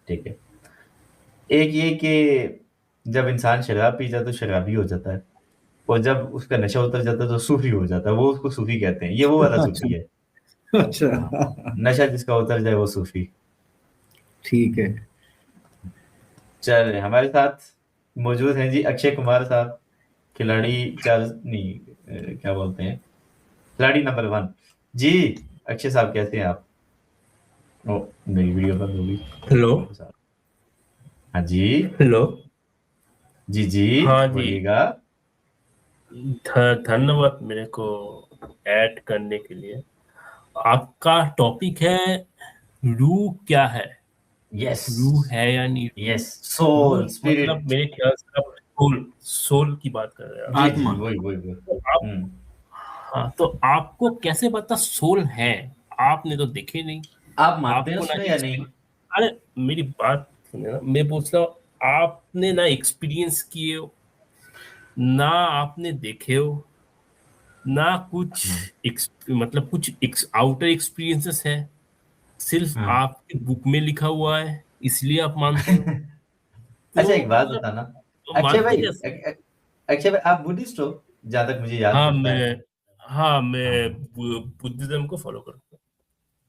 ठीक है। एक ये कि जब इंसान शराब पी जाता है तो शराबी हो जाता है, और जब उसका नशा उतर जाता है तो सूफी हो जाता है। वो उसको सूफी कहते हैं, ये वो वाला सूफी अच्छा। है। हाँ, अच्छा। नशा जिसका उतर जाए वो सूफी। ठीक है। चल हमारे साथ मौजूद हैं जी अक्षय कुमार साहब, खिलाड़ी चार नहीं, क्या बोलते हैं, खिलाड़ी नंबर 1 जी। अक्षय साहब कैसे हैं आप? ओ, मेरी वीडियो बंद होगी। हेलो। हाँ जी। हेलो। जी जी, हाँ जी। बोलिएगा। धन्यवाद मेरे को ऐड करने के लिए। आपका टॉपिक है रूह क्या है। यस। रूह है या नहीं रूह। यस, सोल, रूह मतलब स्पिरिट। मेरे ख्याल से आप सोल सोल की बात कर रहे हैं जी आप। जी, आत्मा। वही वही वही। तो आप, हम्म। हाँ तो आपको कैसे पता सोल है। आपने तो देखे नहीं। आप मानते हैं आपको ना उसमें या नहीं? एक्सपीरियंस। अरे मेरी बात सुने ना, मैं पूछ रहा हूँ आपने ना एक्सपीरियंस किए हो, ना आपने देखे हो, ना कुछ हाँ मतलब कुछ आउटर एक्सपीरियंसेस है। सिर्फ हाँ। आपके बुक में लिखा हुआ है इसलिए आप मानते हो। अच्छा, तो एक बात मतलब बताना। तो अक्षय मानते भाई, कैसे। अक्षय भाई, आप बुद्धिस्ट हो जहां तक मुझे याद हाँ पड़ता है। मैं हाँ मैं हाँ। बुद्धिज्म को फॉलो करता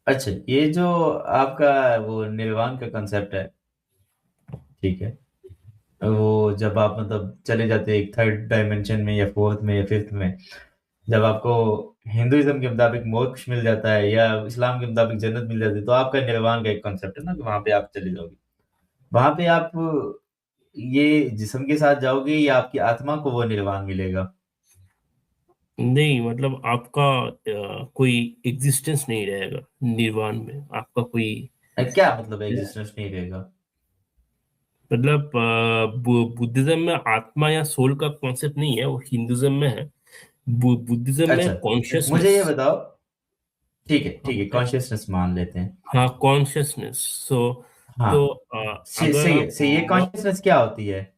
अच्छा, ये जो आपका वो निर्वाण का कंसेप्ट है, ठीक है, वो जब आप मतलब चले जाते हैं एक थर्ड डायमेंशन में या फोर्थ में या फिफ्थ में, जब आपको हिंदुइज्म के मुताबिक मोक्ष मिल जाता है या इस्लाम के मुताबिक जन्नत मिल जाती है, तो आपका निर्वाण का एक कॉन्सेप्ट है ना कि वहां पे आप चले जाओगे। वहां पे आप ये जिस्म के साथ जाओगे या आपकी आत्मा को वो निर्वाण मिलेगा? हूँ। नहीं मतलब आपका कोई एग्जिस्टेंस नहीं रहेगा निर्वाण में आपका कोई। क्या मतलब एग्जिस्टेंस नहीं रहेगा? मतलब बुद्धिज्म में आत्मा या सोल का कॉन्सेप्ट नहीं है, वो हिंदुज्म में है। बुद्धिज्म अच्छा, में मुझे कॉन्शियसनेस। ये बताओ। ठीक है, कॉन्शियसनेस मान लेते हैं। हाँ कॉन्शियसनेस। सो हाँ, तो अगर सही है, आप सही है। कॉन्शियसनेस क्या होती है?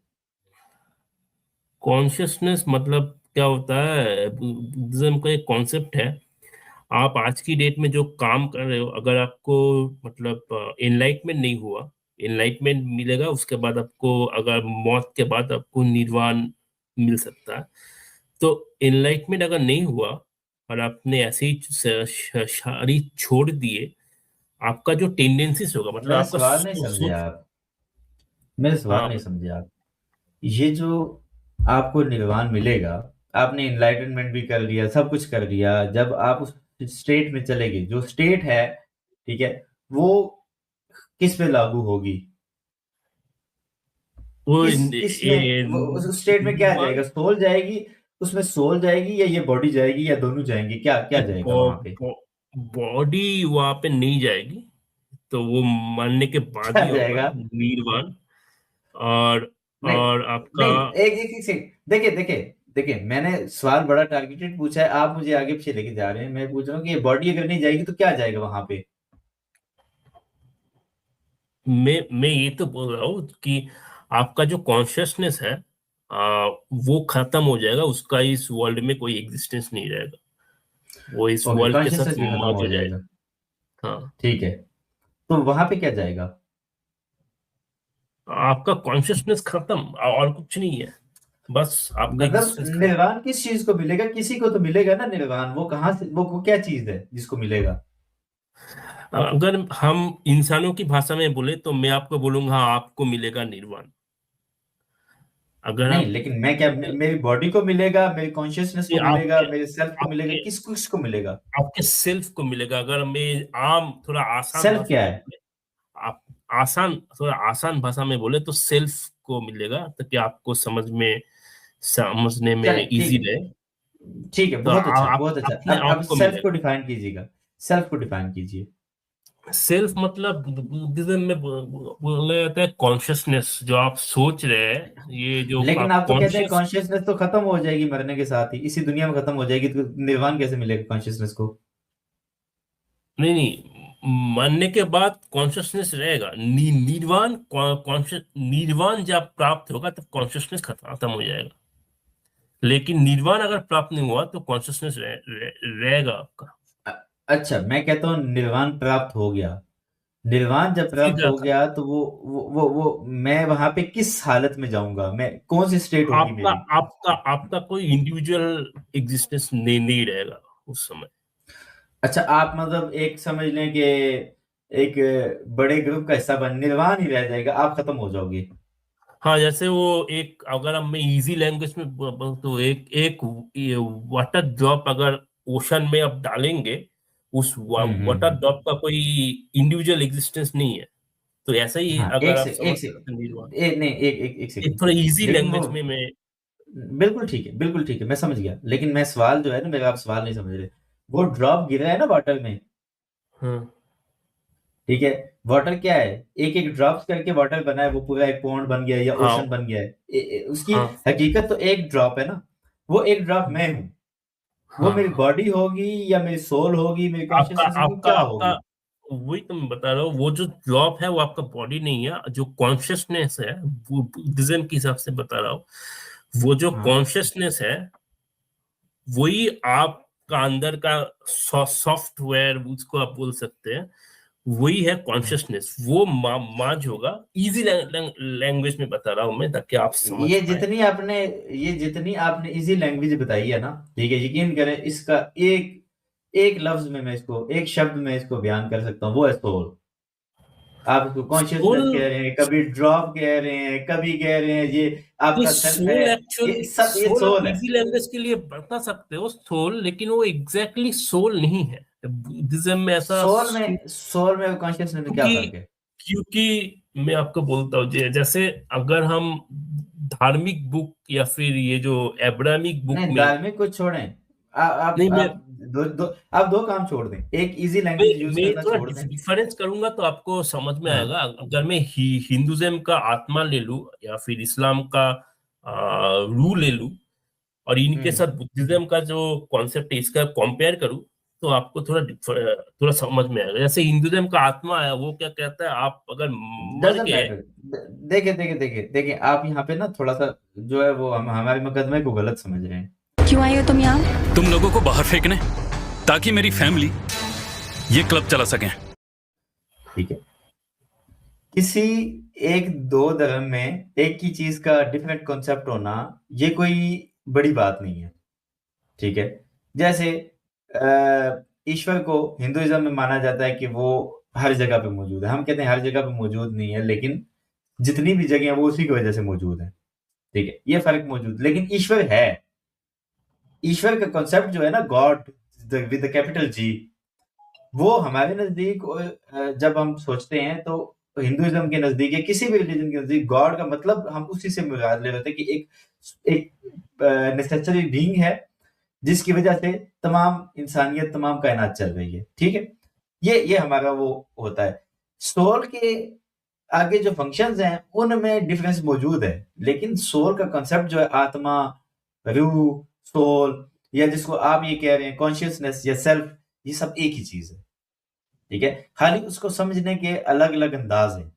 कॉन्शियसनेस मतलब क्या होता है, बुद्धिज्म का एक कॉन्सेप्ट है। आप आज की डेट में जो काम कर रहे हो, अगर आपको मतलब एनलाइटमेंट नहीं हुआ, एनलाइटमेंट मिलेगा उसके बाद आपको, अगर मौत के बाद आपको निर्वाण मिल सकता है। तो एनलाइटमेंट अगर नहीं हुआ और आपने ऐसे ही शरीर छोड़ दिए, आपका जो टेंडेंसीज होगा मतलब मेरा आपका सवाल नहीं समझे सोच। आप। मेरा सवाल हाँ नहीं समझे आप। ये जो आपको निर्वाण मिलेगा, आपने इनलाइटनमेंट भी कर लिया, सब कुछ कर लिया, जब आप उस स्टेट में चले गए, जो स्टेट है, ठीक है, वो किस पे लागू होगी? वो किस में वो उस स्टेट में क्या निर्वाण जाएगा? सोल जाएगी? उसमें सोल जाएगी या ये बॉडी जाएगी या दोनों जाएंगे? क्या क्या जाएगा वहां पे? बॉडी वहां पे नहीं जाएगी। तो वो मरने के बाद क्या ही होगा जाएगा? निर्वाण। और नहीं और आपका। नहीं, एक सेकंड, देखिए देखिए देखिए, मैंने सवाल बड़ा टारगेटेड पूछा है, आप मुझे आगे पीछे लेके जा रहे हैं। मैं पूछ रहा हूँ कि ये बॉडी अगर नहीं जाएगी तो क्या जाएगा वहां पे? मैं ये तो बोल रहा हूँ कि आपका जो कॉन्शियसनेस है, वो खत्म हो जाएगा, उसका इस वर्ल्ड में कोई एग्जिस्टेंस नहीं रहेगा। वो इस ओके, वर्ल्ड के साथ कॉन्शियसनेस भी खत्म मर्ज हो हो जाएगा। जाएगा। हाँ। ठीक है, तो वहां पे क्या जाएगा? आपका कॉन्शियसनेस खत्म और कुछ नहीं है। बस आपका मतलब एग्जिस्टेंस खत्म। निर्वाण किस चीज को मिलेगा? किसी को तो मिलेगा ना निर्वाण। वो कहाँ से, वो क्या चीज है जिसको मिलेगा? अगर हम इंसानों की भाषा में बोले तो मैं आपको बोलूंगा हाँ आपको मिलेगा निर्वाण। अगर नहीं, आप लेकिन मैं क्या, मेरी बॉडी को मिलेगा, मेरी कॉन्शियसनेस को मिलेगा, आपके मेरे सेल्फ को मिलेगा, आपके किस किस को मिलेगा? आपके सेल्फ को मिलेगा। अगर मैं आम थोड़ा आसान सेल्फ भाषा क्या में है? बोले, आप थोड़ा आसान भाषा में बोले तो सेल्फ को मिलेगा, ताकि आपको समझने में चले, इजी ठीक रहे। है, ठीक है, तो बहुत अच्छा, आप बहुत अच्छा। अपने अब आप को सेल्फ को मिलेगा। डिफाइन कीजिएगा। सेल्फ को डिफाइन कीजिए। सेल्फ मतलब बुद्धिज्म में बोला जाता है कॉन्शियसनेस, जो आप सोच रहे हैं, ये जो लेकिन आप आप तो कहते हैं कॉन्शियस। कॉन्शियसनेस तो खत्म हो जाएगी मरने के साथ ही, इसी दुनिया में खत्म हो जाएगी, तो निर्वाण कैसे मिलेगा कॉन्शियसनेस को? नहीं नहीं, मरने के बाद कॉन्शियसनेस रहेगा। निर्वाण कॉन्शियस निर्वाण जब प्राप्त होगा तब कॉन्शियसनेस खत्म हो जाएगा। लेकिन निर्वाण अगर प्राप्त नहीं हुआ तो कॉन्शियसनेस रहेगा आपका। अ- अच्छा, मैं कहता हूँ निर्वाण प्राप्त हो गया, निर्वाण जब प्राप्त सीधा हो सा। गया तो वो मैं वहां पे किस हालत में जाऊंगा, मैं कौन सी स्टेट होगी आपका मेरी? आपका आपका कोई इंडिविजुअल एग्जिस्टेंस नहीं रहेगा उस समय। अच्छा, आप मतलब एक समझ लें कि एक बड़े ग्रुप का हिस्सा बन, निर्वाण ही रह जाएगा, आप खत्म हो जाओगे। हाँ, जैसे वो एक, अगर हम मैं इजी लैंग्वेज में बोलूं तो एक एक वाटर ड्रॉप अगर ओशन में आप डालेंगे, उस वाटर हम्म। ड्रॉप का कोई इंडिविजुअल एग्जिस्टेंस नहीं है। तो ऐसा ही हाँ, अगर आप समझ सकते हैं निर्वाण। नहीं, एक एक सेकंड। थोड़ा इजी लेकिन वो लैंग्वेज में मैं। बिल्कुल ठीक है, बिल्कुल ठीक है, मैं समझ गया, लेकिन मैं सवाल जो है ना मेरा, आप सवाल नहीं समझ रहे। वो ड्रॉप गिरा है ना वाटर में, हाँ ठीक है? वाटर क्या है? एक एक ड्रॉप्स करके वाटर बना है, वो पूरा एक पॉन्ड बन गया है या हाँ ओशन बन गया है। उसकी हाँ हकीकत तो एक ड्रॉप है ना। वो एक ड्रॉप मैं हूँ। वो हाँ मेरी हाँ। बॉडी होगी या मेरी सोल होगी, मेरी आपका कॉन्शियसनेस होगी, आपका क्या आपका होगी? वही तो मैं बता रहा हूँ, वो जो ड्रॉप है वो आपका बॉडी नहीं है, जो कॉन्शियसनेस है, वो बुद्धिज्म के हिसाब से बता रहा हूँ, वो जो हाँ, कॉन्शियसनेस है वही आपका अंदर का सॉफ्टवेयर, उसको आप बोल सकते हैं, वही है कॉन्शियसनेस। वो मार्ज होगा। इजी लैंग्वेज में बता रहा हूं मैं, ताकि आप समझ ये पाए। जितनी आपने ये जितनी आपने इजी लैंग्वेज बताई है ना, ठीक है, यकीन करें इसका एक एक लफ्ज में मैं इसको, एक शब्द में इसको बयान कर सकता हूँ, वो है सोल। आप इसको सोल, कॉन्शियसनेस कह रहे हैं, कभी ड्रॉप कह रहे हैं, कभी कह रहे हैं ये आपका सेल्फ है। सोल ये एक्चुअली, सब ये सोल आप सोल है। इजी लैंग्वेज के लिए बता सकते हो सोल, लेकिन वो एग्जैक्टली सोल नहीं है बुद्धिज्म में ऐसा। सोल में और कॉन्शियसनेस में क्या क्योंकि फर्क है? क्योंकि मैं आपको बोलता हूँ, जैसे अगर हम धार्मिक बुक या फिर ये जो एब्राहमिक बुक नहीं, में। धार्मिक को छोड़ें। नहीं, आप दो काम छोड़ दें, एक इजी लैंग्वेज यूज मैं करना थोड़ा छोड़ दें। डिफरेंस करूंगा तो आपको समझ में हाँ। आएगा। अगर मैं हिंदुइज्म का आत्मा ले लूं या फिर इस्लाम का रूह ले लूं, और इनके हम्म। साथ बुद्धिज्म का जो कॉन्सेप्ट है इसका कंपेयर करूं, तो आपको थोड़ा समझ में आएगा। जैसे हिंदुइज्म का आत्मा है, वो क्या कहता है, आप अगर मर डजेंट गए। मैटर। देखिए आप यहाँ पे ना थोड़ा सा जो है वो हम हमारे मुकदमे को गलत समझ रहे हैं। क्यों आए हो तुम यहाँ? तुम लोगों को बाहर फेंकने, ताकि मेरी फैमिली ये क्लब चला सके। ठीक है, किसी एक दो धर्म में एक ही चीज का डिफरेंट कॉन्सेप्ट होना, ये कोई बड़ी बात नहीं है। ठीक है, जैसे ईश्वर को हिंदुइज्म में माना जाता है कि वो हर जगह पे मौजूद है। हम कहते हैं हर जगह पे मौजूद नहीं है, लेकिन जितनी भी जगह है वो उसी की वजह से मौजूद है। ठीक है, ये फर्क मौजूद, लेकिन ईश्वर है। ईश्वर का कॉन्सेप्ट जो है ना, God with the capital G, वो हमारे नजदीक जब हम सोचते हैं तो हिंदुइज्म के नजदीक या किसी भी रिलीजन के नजदीक गॉड का मतलब हम उसी से मुराद ले रहे थे कि एक एक नेसेसरी बीइंग है जिसकी वजह से तमाम इंसानियत, तमाम कायनात चल रही है। ठीक है, ये हमारा वो होता है। सोल के आगे जो फंक्शंस हैं उनमें डिफरेंस मौजूद है, लेकिन सोल का कॉन्सेप्ट जो है, आत्मा, रूह, सोल, या जिसको आप ये कह रहे हैं कॉन्शियसनेस या सेल्फ, ये सब एक ही चीज है। ठीक है, खाली उसको समझने के अलग अलग अंदाज हैं।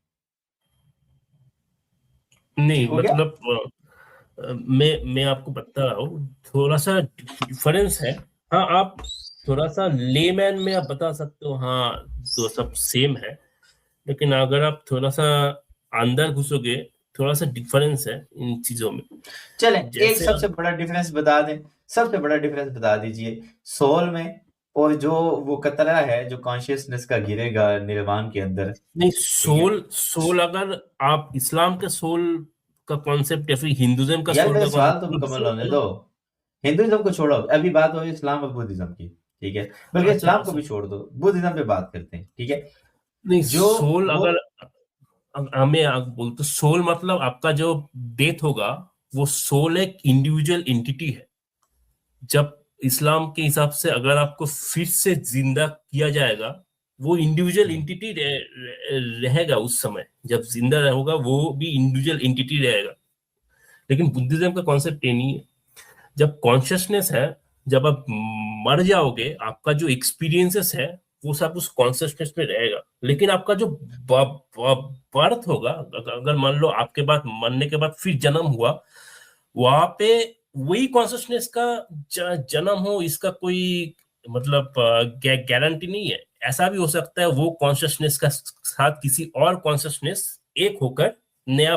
ठीक नहीं, हो गया? मतलब मैं आपको बता रहा हूँ, थोड़ा सा डिफरेंस है। हाँ, आप थोड़ा सा लेमैन में आप बता सकते हो, हाँ तो सब सेम है। लेकिन अगर आप थोड़ा सा अंदर घुसोगे, थोड़ा सा डिफरेंस है इन चीजों में। चलें, एक जैसे सबसे बड़ा डिफरेंस बता दें। सबसे बड़ा डिफरेंस बता दीजिए सोल में और जो वो कतरा है जो कॉन्शियसनेस का गिरेगा निर्वाण के अंदर। नहीं, ठीक है सोल सोल अगर आप इस्लाम के सोल का कॉन्सेप्ट या फिर हिंदुइज्म का यार, सोल मेरा का सवाल तो कॉन्सेप्ट मुकम्मल होने डिफरेंट दो। हिंदुइज्म को छोड़ो, अभी बात हो रही है इस्लाम और बुद्धिज्म की। ठीक है, है। बल्कि अच्छा इस्लाम को अच्छा। भी छोड़ दो, बुद्धिज्म पे बात करते हैं। ठीक है, नहीं, जो सोल वो अगर हमें आप बोलते, सोल मतलब आपका जो डेथ होगा, वो सोल एक इंडिविजुअल एंटिटी है। जब इस्लाम के हिसाब से अगर आपको फिर से जिंदा किया जाएगा, वो इंडिविजुअल एंटिटी रहेगा उस समय। जब जिंदा होगा वो भी इंडिविजुअल एंटिटी रहेगा। लेकिन बुद्धिज्म का कॉन्सेप्ट ये नहीं है। जब कॉन्शियसनेस है, जब आप मर जाओगे, आपका जो एक्सपीरियंसेस है वो सब उस कॉन्शियसनेस में रहेगा। लेकिन आपका जो बर्थ होगा, अगर मान लो आपके बाद, मरने के बाद फिर जन्म हुआ, वहां पे वही कॉन्शियसनेस का जन्म हो, इसका कोई मतलब गारंटी नहीं है। ऐसा भी हो सकता है वो कॉन्शियसनेस का साथ किसी और कॉन्शियसनेस एक होकर नया